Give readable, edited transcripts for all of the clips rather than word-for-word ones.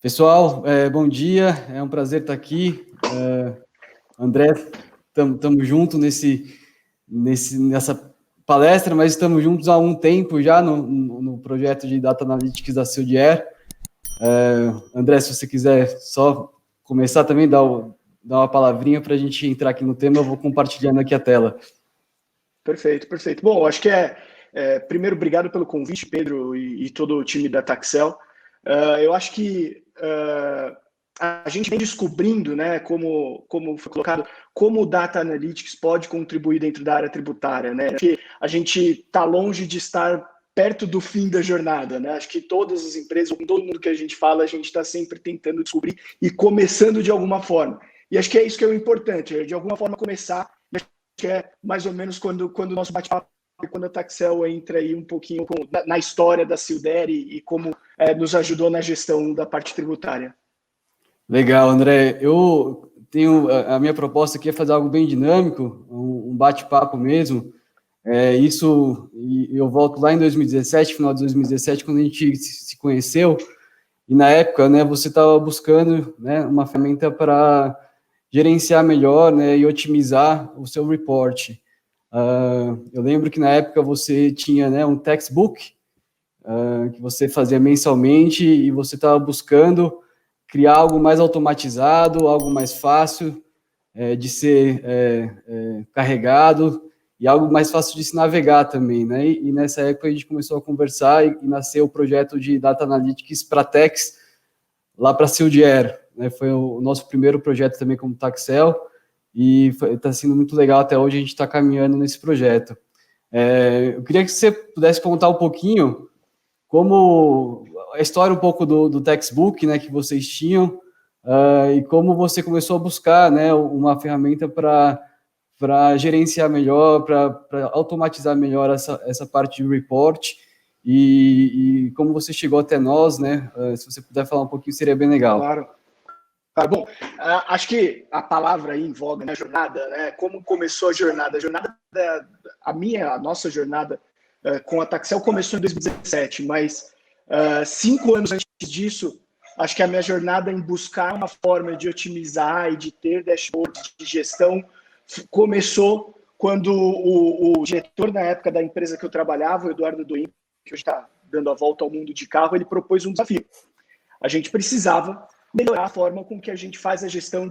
Pessoal, bom dia, é um prazer estar aqui. André, estamos juntos nessa palestra, mas estamos juntos há um tempo já no projeto de Data Analytics da Sildier. André, se você quiser só começar também, dar uma palavrinha para a gente entrar aqui no tema, eu vou compartilhando aqui a tela. Perfeito. Bom, acho que primeiro, obrigado pelo convite, Pedro, e todo o time da Taxel. Eu acho que a gente vem descobrindo, né, como foi colocado, como o Data Analytics pode contribuir dentro da área tributária, né? Porque a gente está longe de estar perto do fim da jornada, né? Acho que todas as empresas, com todo mundo que a gente fala, a gente está sempre tentando descobrir e começando de alguma forma. E acho que é isso que é o importante, de alguma forma começar, que é mais ou menos quando o nosso bate-papo, quando a Taxel entra aí um pouquinho na história da Sildier e como nos ajudou na gestão da parte tributária. Legal, André. Eu tenho a minha proposta aqui é fazer algo bem dinâmico, um bate-papo mesmo. E eu volto lá em 2017, final de 2017, quando a gente se conheceu, e na época, né, você estava buscando, né, uma ferramenta para gerenciar melhor, né, e otimizar o seu report. Eu lembro que na época você tinha, né, um textbook que você fazia mensalmente e você estava buscando criar algo mais automatizado, algo mais fácil de ser carregado e algo mais fácil de se navegar também, né? E nessa época a gente começou a conversar e nasceu o projeto de Data Analytics para Tax, lá para a Sildier, né? Foi o nosso primeiro projeto também como Taxel e está sendo muito legal até hoje, a gente está caminhando nesse projeto. Eu queria que você pudesse contar um pouquinho como a história um pouco do textbook, né, que vocês tinham, e como você começou a buscar, né, uma ferramenta para gerenciar melhor, para automatizar melhor essa parte de report, e como você chegou até nós, né, se você puder falar um pouquinho, seria bem legal. Claro. Bom, acho que a palavra aí em voga, né, jornada, né, como começou a jornada? A nossa jornada com a Taxel começou em 2017, mas 5 anos antes disso, acho que a minha jornada em buscar uma forma de otimizar e de ter dashboards de gestão começou quando o diretor, na época da empresa que eu trabalhava, o Eduardo Duim, que hoje está dando a volta ao mundo de carro, ele propôs um desafio. A gente precisava melhorar a forma com que a gente faz a gestão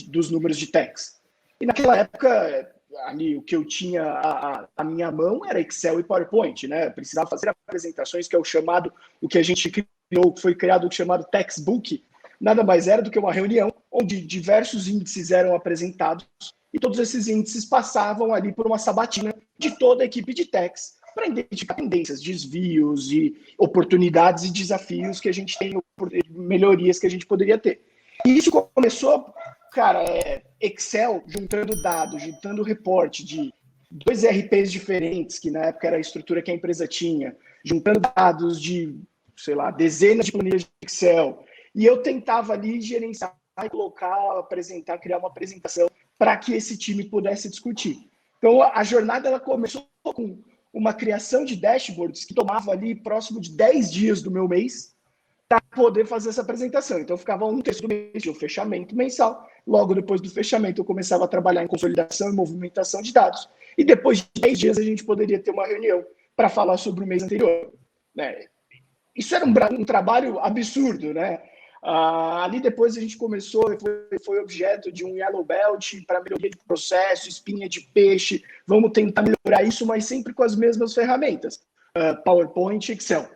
dos números de tax. E naquela época, ali, o que eu tinha à minha mão era Excel e PowerPoint, né? Eu precisava fazer apresentações, que é o que a gente criou, foi criado o chamado Textbook, nada mais era do que uma reunião onde diversos índices eram apresentados e todos esses índices passavam ali por uma sabatina de toda a equipe de tax para identificar tendências, desvios e oportunidades e desafios que a gente tem, melhorias que a gente poderia ter. E isso começou, cara, Excel juntando dados, juntando reporte de 2 ERPs diferentes, que na época era a estrutura que a empresa tinha, juntando dados de, sei lá, dezenas de planilhas de Excel. E eu tentava ali gerenciar, colocar, apresentar, criar uma apresentação para que esse time pudesse discutir. Então, a jornada ela começou com uma criação de dashboards que tomava ali próximo de 10 dias do meu mês para poder fazer essa apresentação. Então, ficava um terço do mês de um fechamento mensal. Logo depois do fechamento, eu começava a trabalhar em consolidação e movimentação de dados. E depois de 10 dias, a gente poderia ter uma reunião para falar sobre o mês anterior. Né? Isso era um trabalho absurdo, né? Ali depois a gente começou, foi objeto de um Yellow Belt para melhoria de processo, espinha de peixe, vamos tentar melhorar isso, mas sempre com as mesmas ferramentas, PowerPoint, Excel,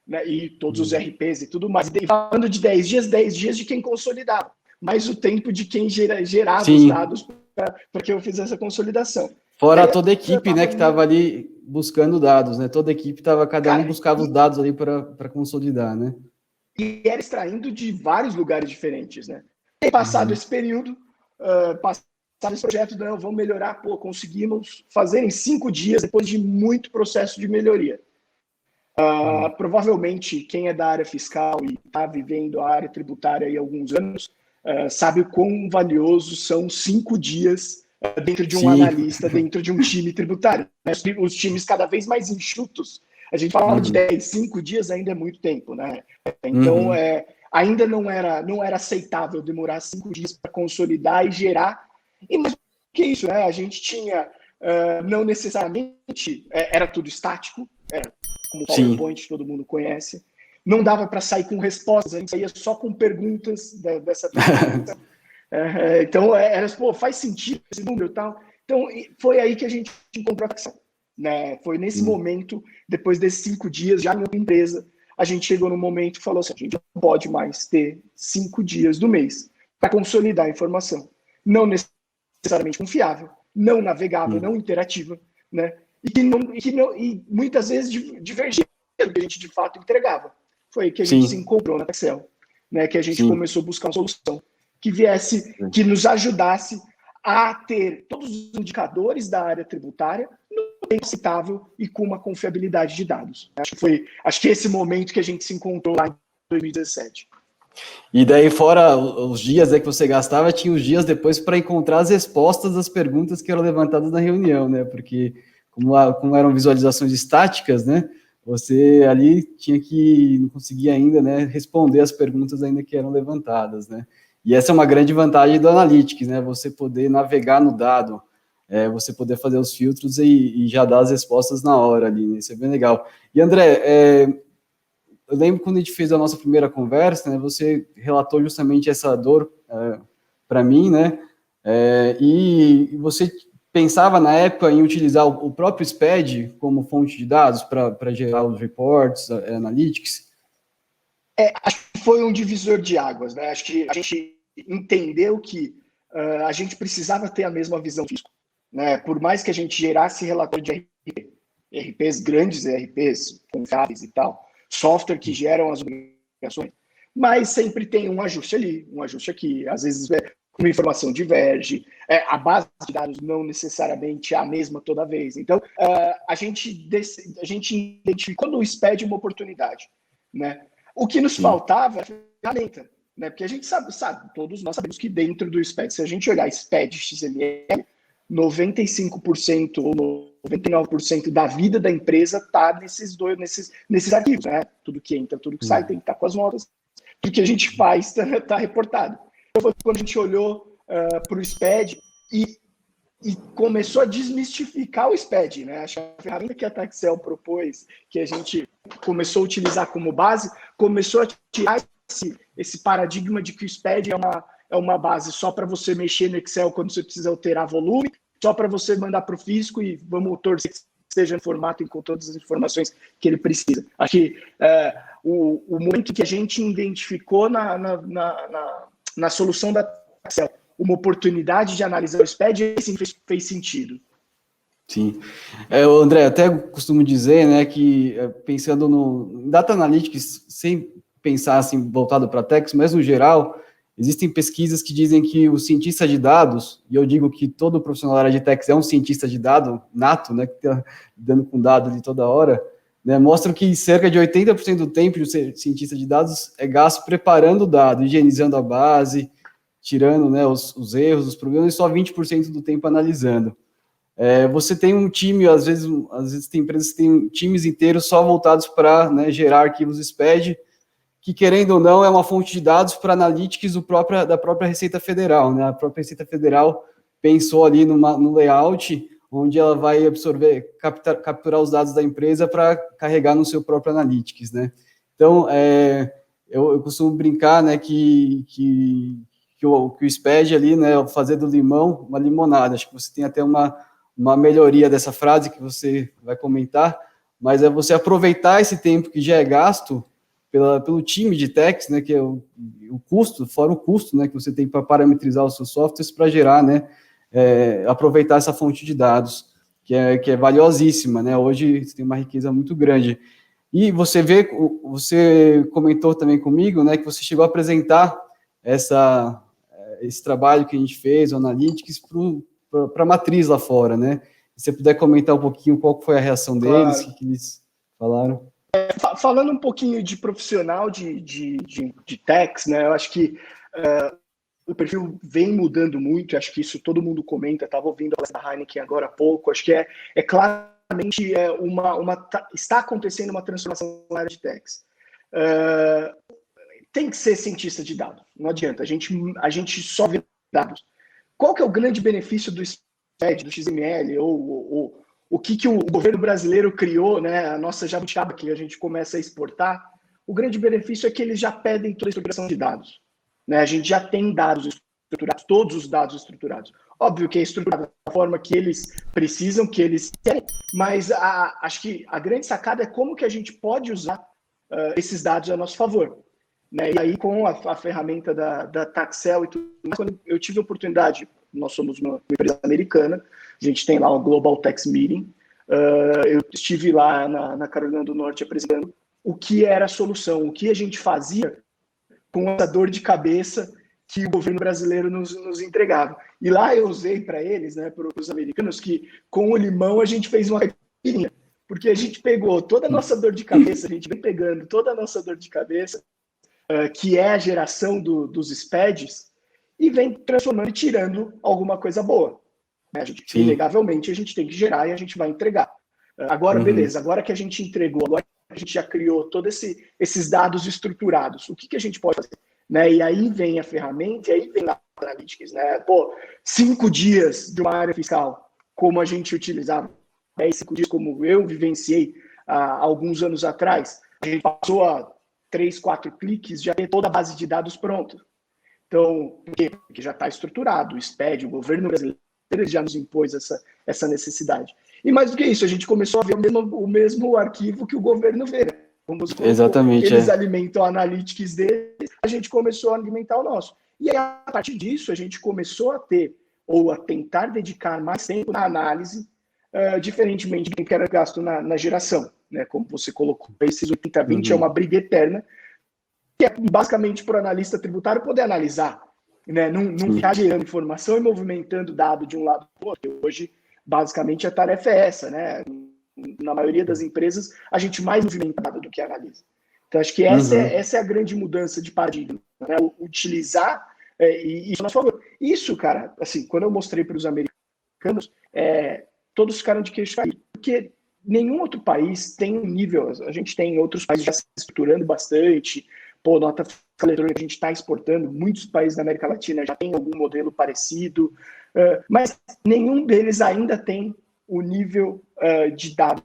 né? E todos os RPs e tudo mais. E falando de 10 dias de quem consolidava, mais o tempo de quem gerava Sim. Os dados para que eu fizesse essa consolidação. Fora toda a equipe, né, que estava ali buscando dados, né? Toda a equipe estava, cada um buscava os dados ali para consolidar, né? E era extraindo de vários lugares diferentes, né? E passado esse período, passado esse projeto, não, vamos melhorar, conseguimos fazer em 5 dias, depois de muito processo de melhoria. Provavelmente, quem é da área fiscal e está vivendo a área tributária há alguns anos, sabe o quão valioso são 5 dias dentro de um analista, dentro de um time tributário. Né? Os times cada vez mais enxutos. A gente falava de 5 dias ainda é muito tempo, né? Então, ainda não era aceitável demorar 5 dias para consolidar e gerar. E mais do que isso, né? A gente tinha, não necessariamente, era tudo estático, era como o PowerPoint, todo mundo conhece. Não dava para sair com respostas, a gente saía só com perguntas dessa apresentação. Então, faz sentido esse número e tal. Então, foi aí que a gente encontrou a ação, né? Foi nesse momento, depois desses 5 dias, já em outra empresa, a gente chegou no momento e falou assim, a gente não pode mais ter 5 dias do mês para consolidar a informação. Não necessariamente confiável, não navegável, não interativa, né? E muitas vezes divergia do que a gente de fato entregava. Foi aí que a gente se encontrou na Excel, né? Que a gente começou a buscar uma solução que viesse, que nos ajudasse a ter todos os indicadores da área tributária no tempo aceitável e com uma confiabilidade de dados. Acho que esse momento que a gente se encontrou lá em 2017. E daí, fora os dias que você gastava, tinha os dias depois para encontrar as respostas das perguntas que eram levantadas na reunião, né? Porque, como eram visualizações estáticas, né? Você ali não conseguia ainda, né, responder as perguntas ainda que eram levantadas, né? E essa é uma grande vantagem do Analytics, né? Você poder navegar no dado, você poder fazer os filtros e já dar as respostas na hora ali, né? Isso é bem legal. E, André, eu lembro quando a gente fez a nossa primeira conversa, né? Você relatou justamente essa dor para mim, né? E você pensava na época em utilizar o próprio SPED como fonte de dados para gerar os reports, analytics? Acho que foi um divisor de águas, né? Acho que a gente entendeu que a gente precisava ter a mesma visão fiscal, né? Por mais que a gente gerasse relatório de RPs grandes, RPs confiáveis e tal, software que geram as obrigações, mas sempre tem um ajuste ali, um ajuste aqui, às vezes uma informação diverge, a base de dados não necessariamente é a mesma toda vez. Então, a gente identificou no SPED uma oportunidade, né? O que nos faltava é a ferramenta, né? Porque a gente sabe, todos nós sabemos que dentro do SPED, se a gente olhar SPED XML, 95% ou 99% da vida da empresa está nesses arquivos, né? Tudo que entra, tudo que sai tem que estar com as notas. Tudo que a gente faz está reportado. Então, foi quando a gente olhou para o SPED e começou a desmistificar o SPED, né? A ferramenta que a Taxel propôs, que a gente começou a utilizar como base, começou a tirar esse paradigma de que o SPED é uma base só para você mexer no Excel quando você precisa alterar volume, só para você mandar para o fisco e vamos torcer que esteja no formato e com todas as informações que ele precisa. Acho que o momento que a gente identificou na solução da Taxel uma oportunidade de analisar o SPED, sim, fez sentido. Sim. André, até costumo dizer, né, que pensando no Data Analytics, sem pensar assim, voltado para Tex, mas no geral, existem pesquisas que dizem que o cientista de dados, e eu digo que todo profissional da área de Tex é um cientista de dado nato, né, que está lidando com dados de toda hora, né, mostram que cerca de 80% do tempo de ser cientista de dados é gasto preparando o dado, higienizando a base, tirando, né, os erros, os problemas, e só 20% do tempo analisando. Você tem um time, às vezes tem empresas que têm times inteiros só voltados para, né, gerar arquivos SPED, que, querendo ou não, é uma fonte de dados para analytics da própria Receita Federal, né? A própria Receita Federal pensou ali no layout, onde ela vai absorver, capturar os dados da empresa para carregar no seu próprio analytics, né? Então, eu costumo brincar, né, que o SPED ali, né, fazer do limão uma limonada. Acho que você tem até uma melhoria dessa frase que você vai comentar, mas é você aproveitar esse tempo que já é gasto pelo time de Tex, né, que é o custo, fora o custo, né, que você tem para parametrizar os seus softwares para gerar, né, aproveitar essa fonte de dados, que é valiosíssima, né, hoje você tem uma riqueza muito grande. E você comentou também comigo, né, que você chegou a apresentar esse trabalho que a gente fez, o Analytics, para a matriz lá fora, né? Se você puder comentar um pouquinho qual foi a reação deles, o que eles falaram. Falando um pouquinho de profissional de Tex, né? Eu acho que o perfil vem mudando muito, acho que isso todo mundo comenta, estava ouvindo a da Heineken agora há pouco, acho que claramente está acontecendo uma transformação na área de Tex. tem que ser cientista de dados, não adianta, a gente só vê dados. Qual que é o grande benefício do SPED, do XML, ou o que o governo brasileiro criou, né, a nossa jabuticaba que a gente começa a exportar? O grande benefício é que eles já pedem toda a estruturação de dados. Né? A gente já tem dados estruturados, todos os dados estruturados. Óbvio que é estruturado da forma que eles precisam, que eles querem, mas acho que a grande sacada é como que a gente pode usar esses dados a nosso favor. Né? E aí, com a ferramenta da Taxel e tudo mais, quando eu tive a oportunidade, nós somos uma empresa americana, a gente tem lá o Global Tax Meeting, eu estive lá na Carolina do Norte apresentando o que era a solução, o que a gente fazia com essa dor de cabeça que o governo brasileiro nos entregava. E lá eu usei para eles, né, para os americanos, que com o limão a gente fez uma caipirinha, porque a gente pegou toda a nossa dor de cabeça, a gente vem pegando toda a nossa dor de cabeça, que é a geração dos SPEDs, e vem transformando e tirando alguma coisa boa. A gente, inegavelmente, a gente tem que gerar e a gente vai entregar. Agora, beleza, agora que a gente entregou, agora que a gente já criou todos esses dados estruturados, o que a gente pode fazer? Né? E aí vem a ferramenta, e aí vem a Analytics. Né? 5 dias de uma área fiscal, como a gente utilizava, 5 dias como eu vivenciei há alguns anos atrás, a gente passou a 3, 4 cliques, já tem toda a base de dados pronta. Então, por quê? Porque já está estruturado, o SPED, o governo brasileiro já nos impôs essa necessidade. E mais do que isso, a gente começou a ver o mesmo arquivo que o governo vê. Como você colocou, exatamente. Eles alimentam a Analytics deles, a gente começou a alimentar o nosso. E aí, a partir disso, a gente começou a ter, ou a tentar dedicar mais tempo na análise, diferentemente do que era gasto na geração. Né? Como você colocou, esses 80-20 é uma briga eterna, que é basicamente para o analista tributário poder analisar, né? Não ficar gerando informação e movimentando dado de um lado para o outro. Hoje, basicamente, a tarefa é essa, né? Na maioria das empresas, a gente mais movimenta dado do que analisa. Então, acho que essa é a grande mudança de paradigma, né? Utilizar isso a nosso favor. Isso, cara, assim, quando eu mostrei para os americanos, todos ficaram de queixo caído, porque nenhum outro país tem um nível, a gente tem outros países já se estruturando bastante, nota eletrônica a gente está exportando, muitos países da América Latina já tem algum modelo parecido, mas nenhum deles ainda tem o nível de dados,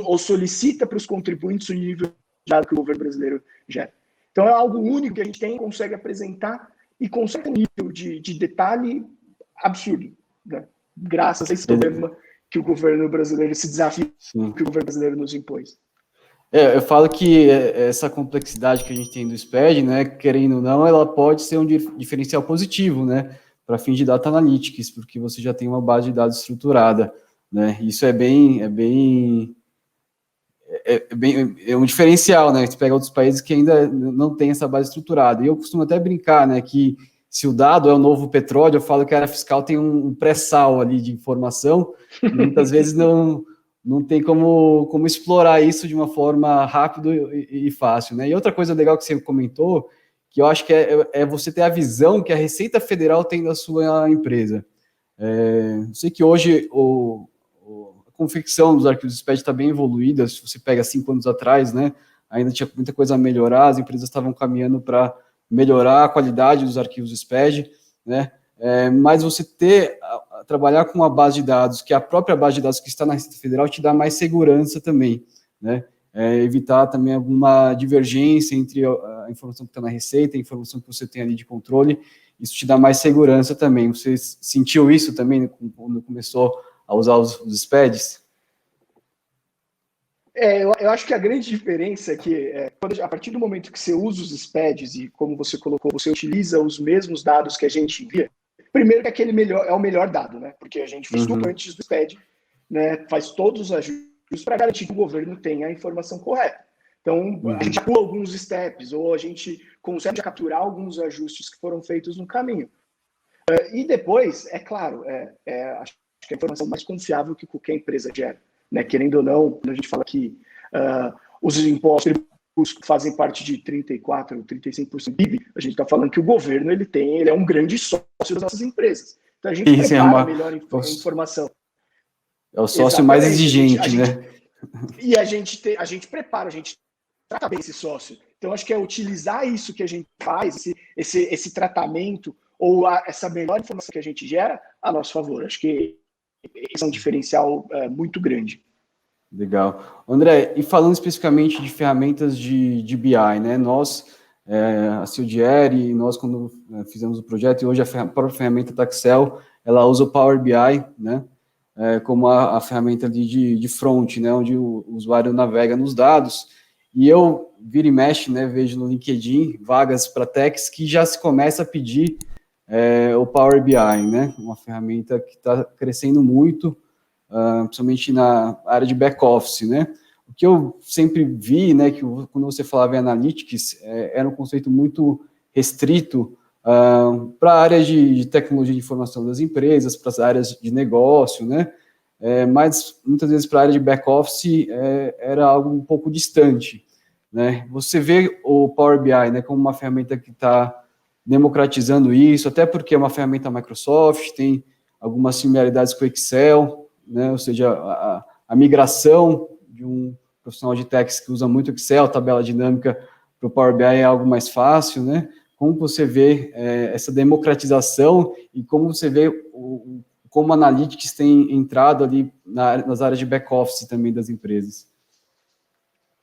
ou solicita para os contribuintes o nível de dados que o governo brasileiro gera. Então é algo único que a gente tem, consegue apresentar e consegue um nível de detalhe absurdo, né? Graças a esse problema que o governo brasileiro, esse desafio que o governo brasileiro nos impôs. Eu falo que essa complexidade que a gente tem do SPED, né, querendo ou não, ela pode ser um diferencial positivo, né, para fins de data analytics, porque você já tem uma base de dados estruturada, né, isso é um diferencial, né, você pega outros países que ainda não tem essa base estruturada, e eu costumo até brincar, né, que se o dado é o novo petróleo, eu falo que a área fiscal tem um pré-sal ali de informação, e muitas vezes não tem como explorar isso de uma forma rápida e fácil, né? E outra coisa legal que você comentou, que eu acho que é você ter a visão que a Receita Federal tem da sua empresa. Eu sei que hoje a confecção dos arquivos SPED está bem evoluída, se você pega 5 anos atrás, né? Ainda tinha muita coisa a melhorar, as empresas estavam caminhando para melhorar a qualidade dos arquivos SPED, né? Mas você trabalhar com uma base de dados, que a própria base de dados que está na Receita Federal te dá mais segurança também, né? Evitar também alguma divergência entre a informação que está na Receita e a informação que você tem ali de controle, isso te dá mais segurança também. Você sentiu isso também quando começou a usar os SPEDs? Eu acho que a grande diferença é que a partir do momento que você usa os SPEDs e, como você colocou, você utiliza os mesmos dados que a gente envia, primeiro que aquele é o melhor dado, né? Porque a gente fez tudo antes do SPED, né? Faz todos os ajustes para garantir que o governo tenha a informação correta. Então, a gente pula alguns steps, ou a gente consegue capturar alguns ajustes que foram feitos no caminho. E depois, é claro, acho que a informação mais confiável que qualquer empresa gera. Né? Querendo ou não, quando a gente fala que os impostos fazem parte de 34%, 35% do PIB, a gente está falando que o governo ele é um grande sócio das nossas empresas. Então a gente prepara a melhor informação. É o sócio mais exigente, né? E a gente prepara, a gente trata bem esse sócio. Então, acho que é utilizar isso que a gente faz, esse tratamento, ou essa melhor informação que a gente gera, a nosso favor. Acho que esse é um diferencial muito grande. Legal. André, e falando especificamente de ferramentas de BI, né? Nós, a Sildieri, nós quando fizemos o projeto, e hoje a própria ferramenta da Excel, ela usa o Power BI, né? Como a ferramenta de front, né? Onde o usuário navega nos dados. E eu, vira e mexe, né? Vejo no LinkedIn vagas para techs que já se começa a pedir o Power BI, né? Uma ferramenta que está crescendo muito, principalmente na área de back-office, né? O que eu sempre vi, né, que quando você falava em analytics, era um conceito muito restrito para a área de tecnologia de informação das empresas, para as áreas de negócio, né? Mas muitas vezes para a área de back-office era algo um pouco distante, né? Você vê o Power BI, né, como uma ferramenta que está democratizando isso, até porque é uma ferramenta Microsoft, tem algumas similaridades com o Excel, né? Ou seja, a migração de um profissional de techs que usa muito Excel, tabela dinâmica, para o Power BI é algo mais fácil, né? Como você vê essa democratização e como você vê como a Analytics tem entrado ali nas áreas de back-office também das empresas?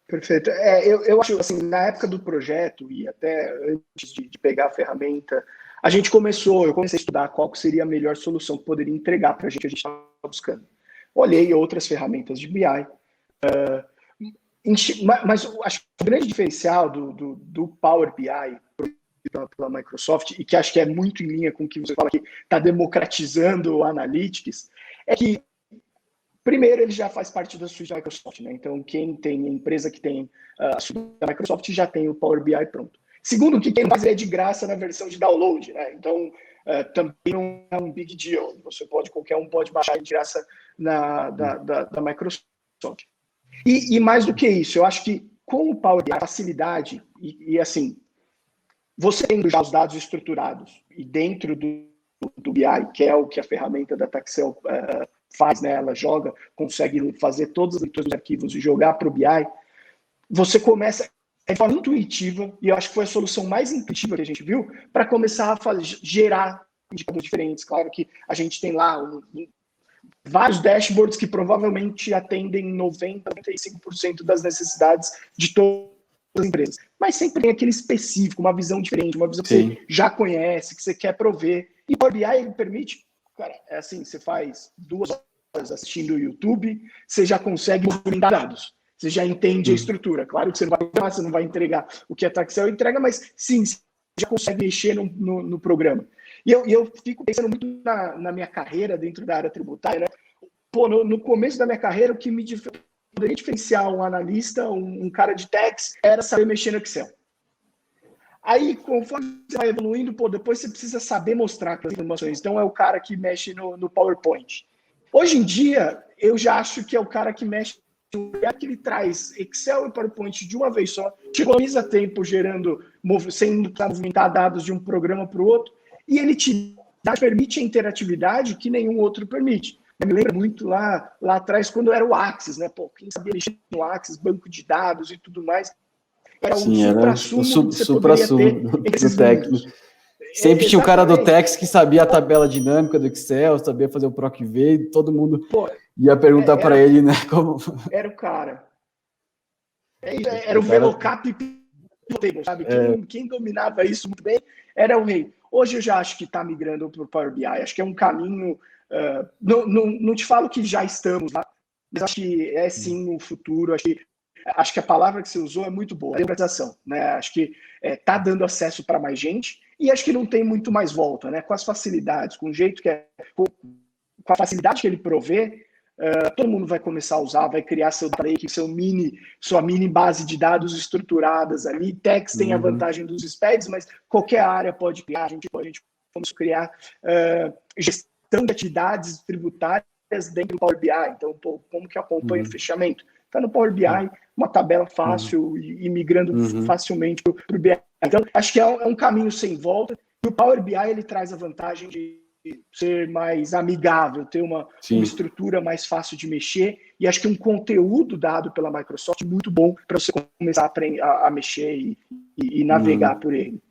Perfeito. Eu acho, assim, na época do projeto e até antes de pegar a ferramenta, eu comecei a estudar qual seria a melhor solução que poderia entregar para a gente estava buscando. Olhei outras ferramentas de BI, mas acho que o grande diferencial do Power BI pela Microsoft, e que acho que é muito em linha com o que você fala que está democratizando o Analytics, é que primeiro, ele já faz parte da suíte da Microsoft, né? Então, quem tem empresa que tem a suíte da Microsoft já tem o Power BI pronto. Segundo, que quem faz é de graça na versão de download, né? Então, também não é um big deal. Qualquer um pode baixar de graça da Microsoft. E mais do que isso, eu acho que com o Power BI, a facilidade, e assim, você tendo já os dados estruturados e dentro do BI, que é o que a ferramenta da Taxel faz, né? Ela consegue fazer todas as leituras dos arquivos e jogar para o BI, você começa de forma intuitiva, e eu acho que foi a solução mais intuitiva que a gente viu, para começar a gerar indicadores diferentes. Claro que a gente tem lá vários dashboards que provavelmente atendem 90%, 95% das necessidades de todas as empresas. Mas sempre tem aquele específico, uma visão diferente, uma visão que Sim. você já conhece, que você quer prover. E o Power BI ele permite, cara, assim, você faz 2 horas assistindo o YouTube, você já consegue movimentar dados. Você já entende a estrutura. Claro que você não vai entregar o que a Taxel entrega, mas sim, você já consegue mexer no programa. E eu fico pensando muito na minha carreira dentro da área tributária, né? Pô, no começo da minha carreira, o que poderia diferenciar um analista, um cara de tax, era saber mexer no Excel. Aí, conforme você vai evoluindo, depois você precisa saber mostrar aquelas informações. Então, é o cara que mexe no PowerPoint. Hoje em dia, eu já acho que é o cara que mexe que ele traz Excel e PowerPoint de uma vez só, te economiza tempo sem movimentar dados de um programa para o outro, e ele permite a interatividade que nenhum outro permite. Me lembra muito lá atrás, quando era o Axis, né? Quem sabia mexer no Axis, banco de dados e tudo mais, era o supra-sumo que você poderia ter esses técnicos. Sempre tinha o cara do Tex que sabia a tabela dinâmica do Excel, sabia fazer o PROC-V, e todo mundo ia perguntar para ele, né? Como... Era o cara. Era o VLOOKUP, sabe? Quem dominava isso muito bem era o rei. Hoje eu já acho que está migrando para o Power BI. Acho que é um caminho... não te falo que já estamos lá, mas acho que é sim o futuro. Acho que a palavra que você usou é muito boa, a democratização, né? Acho que está dando acesso para mais gente e acho que não tem muito mais volta, né? Com as facilidades, com o jeito com a facilidade que ele provê, todo mundo vai começar a usar, vai criar seu lake, sua mini base de dados estruturadas ali. Tex tem a vantagem dos SPEDs, mas qualquer área pode criar. A gente pode criar gestão de atividades tributárias dentro do Power BI. Então, como que acompanha o fechamento? Está no Power BI, uma tabela fácil e migrando facilmente para o BI. Então, acho que é um caminho sem volta. E o Power BI ele traz a vantagem de ser mais amigável, ter uma estrutura mais fácil de mexer, e acho que um conteúdo dado pela Microsoft muito bom para você começar a mexer e navegar por ele.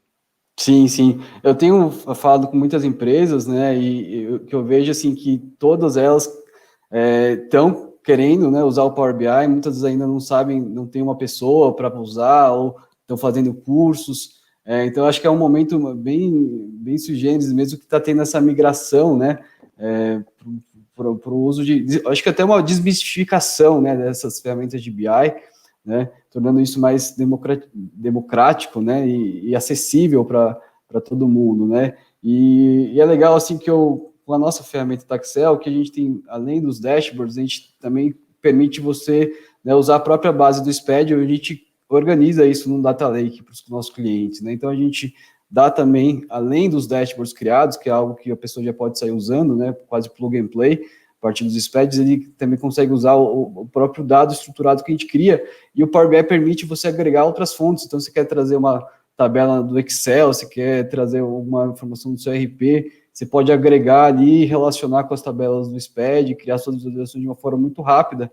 Sim, sim. Eu tenho falado com muitas empresas, né, e que eu vejo assim que todas elas estão querendo, né, usar o Power BI, muitas vezes ainda não sabem, não tem uma pessoa para usar, ou estão fazendo cursos. Então, acho que é um momento bem sui generis mesmo que está tendo essa migração, né, para o uso acho que até uma desmistificação, né, dessas ferramentas de BI, né, tornando isso mais democrático, né, e acessível para todo mundo, né, e é legal, assim, que com a nossa ferramenta Taxel, que a gente tem, além dos dashboards, a gente também permite você, né, usar a própria base do SPED, a gente organiza isso num data lake para os nossos clientes, né, então a gente dá também, além dos dashboards criados, que é algo que a pessoa já pode sair usando, né, quase plug and play, a partir dos SPEDs, ele também consegue usar o próprio dado estruturado que a gente cria, e o Power BI permite você agregar outras fontes. Então, você quer trazer uma tabela do Excel, você quer trazer uma informação do seu RP, você pode agregar ali, relacionar com as tabelas do SPED, criar suas visualizações de uma forma muito rápida.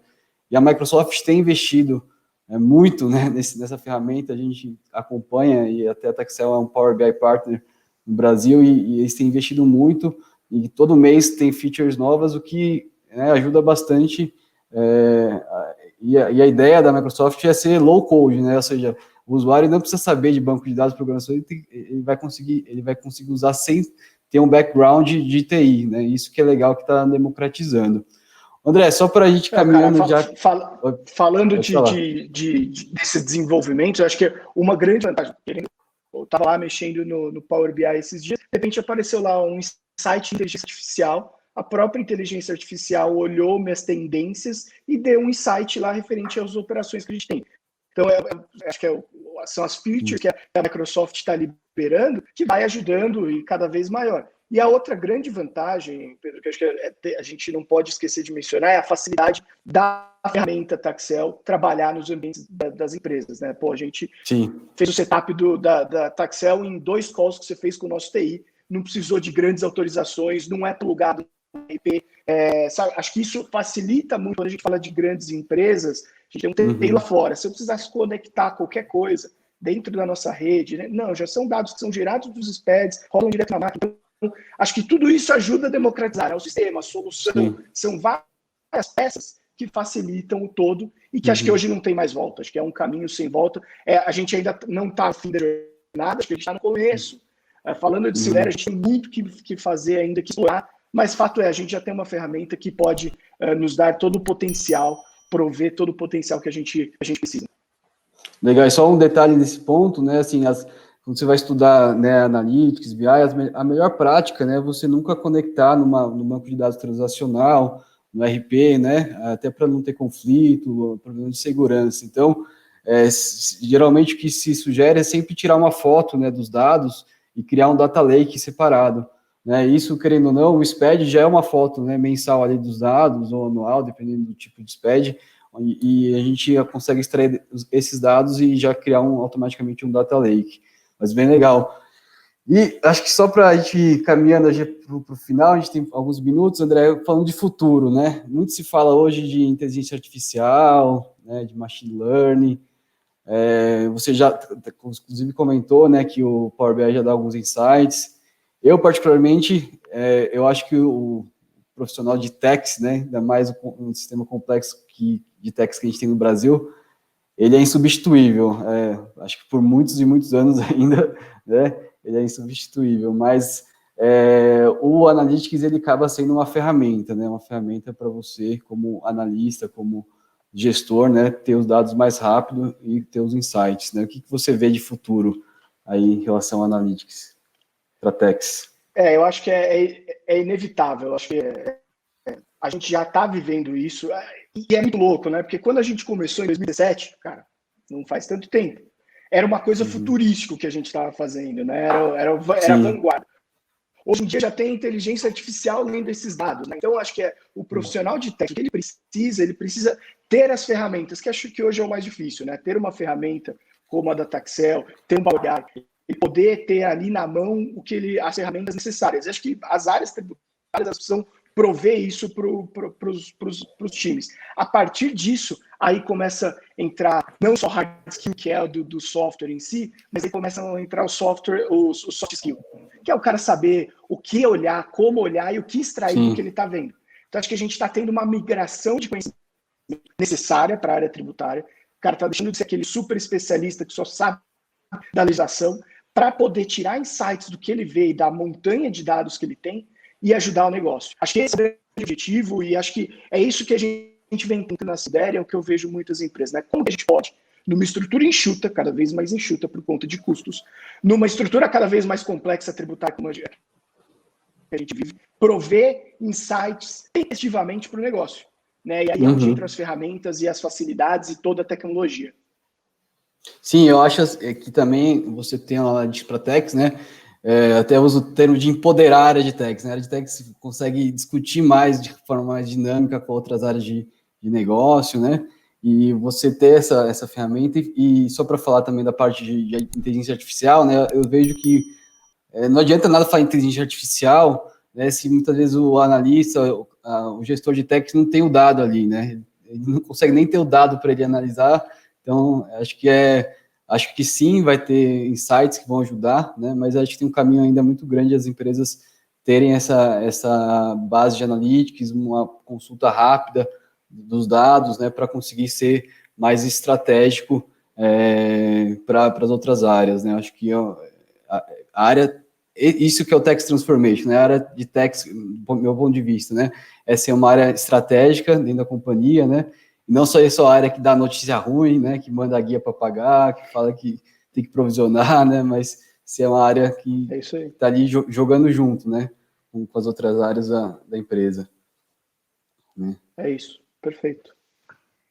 E a Microsoft tem investido muito, né, nessa ferramenta, a gente acompanha, e até a Taxel é um Power BI Partner no Brasil, e eles têm investido muito, e todo mês tem features novas, o que, né, ajuda bastante, e a ideia da Microsoft é ser low code, né, ou seja, o usuário não precisa saber de banco de dados de programação, ele vai conseguir usar sem ter um background de TI, né, isso que é legal, que está democratizando. André, só para a gente caminhando falando desse desenvolvimento, eu acho que uma grande vantagem, eu estava lá mexendo no Power BI esses dias, de repente apareceu lá um site de inteligência artificial, a própria inteligência artificial olhou minhas tendências e deu um insight lá referente às operações que a gente tem. Então, acho que são as features que a Microsoft está liberando, que vai ajudando e cada vez maior. E a outra grande vantagem, Pedro, que acho que a gente não pode esquecer de mencionar, é a facilidade da ferramenta Taxel trabalhar nos ambientes das empresas, né? Pô, a gente fez o setup da Taxel em 2 calls que você fez com o nosso TI, não precisou de grandes autorizações, não é plugado no IP. Acho que isso facilita muito quando a gente fala de grandes empresas. A gente tem um TI lá fora. Se eu precisasse conectar qualquer coisa dentro da nossa rede, né? Não, já são dados que são gerados dos SPEDs, rolam direto na máquina. Então, acho que tudo isso ajuda a democratizar, né? O sistema, a solução. São várias peças que facilitam o todo e que acho que hoje não tem mais volta. Acho que é um caminho sem volta. A gente ainda não está no fim da jornada, acho que a gente está no começo. Falando de Silera, a gente tem muito que fazer ainda, que explorar, mas fato é, a gente já tem uma ferramenta que pode nos dar todo o potencial, prover todo o potencial que a gente precisa. Legal, e só um detalhe nesse ponto, né, assim, quando você vai estudar, né, Analytics, BI, a melhor prática, né, você nunca conectar no banco de dados transacional, no RP, né, até para não ter conflito, problema de segurança. Então, geralmente o que se sugere é sempre tirar uma foto, né, dos dados e criar um data lake separado, né, isso, querendo ou não, o SPED já é uma foto, né, mensal ali dos dados, ou anual, dependendo do tipo de SPED, e a gente consegue extrair esses dados e já criar automaticamente um data lake, mas bem legal. E acho que só para a gente ir caminhando para o final, a gente tem alguns minutos, André, falando de futuro, né? Muito se fala hoje de inteligência artificial, né, de machine learning. Você já, inclusive, comentou, né, que o Power BI já dá alguns insights. Eu, particularmente, eu acho que o profissional de techs, né, ainda mais um sistema complexo de techs que a gente tem no Brasil, ele é insubstituível. Acho que por muitos e muitos anos ainda, né, ele é insubstituível, mas o Analytics, ele acaba sendo uma ferramenta, né, uma ferramenta para você, como analista, como gestor, né, ter os dados mais rápido e ter os insights, né? O que você vê de futuro aí em relação ao Analytics para techs? Eu acho que é inevitável, acho que a gente já está vivendo isso, e é muito louco, né? Porque quando a gente começou em 2017, cara, não faz tanto tempo, era uma coisa futurística que a gente estava fazendo, né? Era vanguarda. Hoje em dia já tem inteligência artificial lendo esses dados, né? Então acho que o profissional de tech, ele precisa ter as ferramentas, que acho que hoje é o mais difícil, né? Ter uma ferramenta como a da Taxel, ter um Power BI, e poder ter ali na mão as ferramentas necessárias. Acho que as áreas tributárias precisam prover isso para os times. A partir disso, aí começa a entrar não só hard skill, que é do software em si, mas aí começam a entrar o soft skill, que é o cara saber o que olhar, como olhar e o que extrair do que ele está vendo. Então, acho que a gente está tendo uma migração de conhecimento necessária para a área tributária. O cara está deixando de ser aquele super especialista que só sabe da legislação para poder tirar insights do que ele vê e da montanha de dados que ele tem e ajudar o negócio. Acho que esse é o objetivo e acho que é isso que a gente vem tentando nessa ideia, é o que eu vejo muitas empresas, né? Como que a gente pode, numa estrutura enxuta, cada vez mais enxuta por conta de custos, numa estrutura cada vez mais complexa tributária como a gente vive, prover insights efetivamente para o negócio, né? E aí é onde entram as ferramentas e as facilidades e toda a tecnologia. Sim, eu acho que também você tem a de Pratex, né? Até uso o termo de empoderar a área de techs, né? A área de techs consegue discutir mais de forma mais dinâmica com outras áreas de negócio, né? E você ter essa ferramenta, e só para falar também da parte de inteligência artificial, né? Eu vejo que não adianta nada falar em inteligência artificial, né? Se muitas vezes o analista, o gestor de techs não tem o dado ali, né? Ele não consegue nem ter o dado para ele analisar. Então, acho que sim, vai ter insights que vão ajudar, né? Mas acho que tem um caminho ainda muito grande as empresas terem essa base de analytics, uma consulta rápida dos dados, né? Para conseguir ser mais estratégico para as outras áreas, né? Acho que a área, isso que é o Tax Transformation, né? A área de tax, do meu ponto de vista, né? Essa é uma área estratégica dentro da companhia, né? Não só essa área que dá notícia ruim, né, que manda a guia para pagar, que fala que tem que provisionar, né, mas se é uma área que está ali jogando junto, né, com as outras áreas da empresa. Né? É isso, perfeito.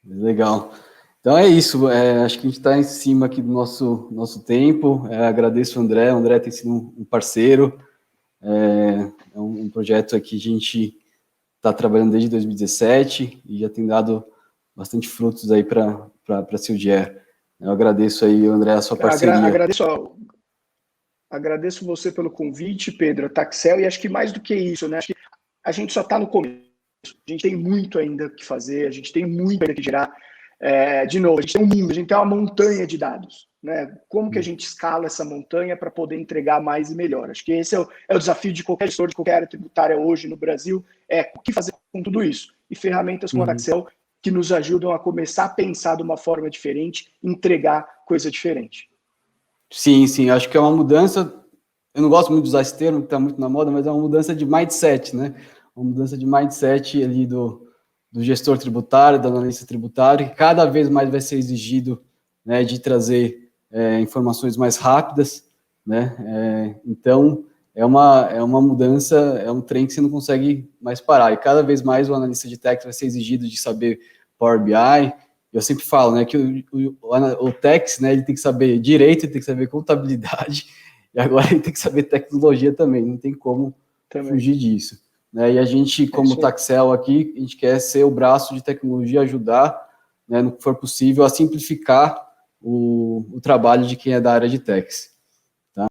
Legal. Então é isso, acho que a gente está em cima aqui do nosso tempo, agradeço o André tem sido um parceiro, é um projeto que a gente está trabalhando desde 2017 e já tem dado bastante frutos aí para a Sildier. Eu agradeço aí, André, a sua parceria. Agradeço você pelo convite, Pedro, a Taxel, e acho que mais do que isso, né? Acho que a gente só está no começo. A gente tem muito ainda que fazer, a gente tem muito ainda que gerar. De novo, a gente tem um mundo, a gente tem uma montanha de dados, né? Como que a gente escala essa montanha para poder entregar mais e melhor? Acho que esse é o desafio de qualquer gestor, de qualquer área tributária hoje no Brasil, o que fazer com tudo isso? E ferramentas como a Taxel que nos ajudam a começar a pensar de uma forma diferente, entregar coisa diferente. Sim, acho que é uma mudança, eu não gosto muito de usar esse termo, que está muito na moda, mas é uma mudança de mindset, né? Uma mudança de mindset ali do gestor tributário, do analista tributário, que cada vez mais vai ser exigido, né, de trazer informações mais rápidas, né? Então, é uma mudança, é um trem que você não consegue mais parar, e cada vez mais o analista de tax vai ser exigido de saber Power BI. Eu sempre falo, né, que o tax, né, ele tem que saber direito, ele tem que saber contabilidade, e agora ele tem que saber tecnologia também, não tem como fugir disso. Né? E a gente, como Taxel aqui, a gente quer ser o braço de tecnologia, ajudar, né, no que for possível, a simplificar o trabalho de quem é da área de tax. Tá?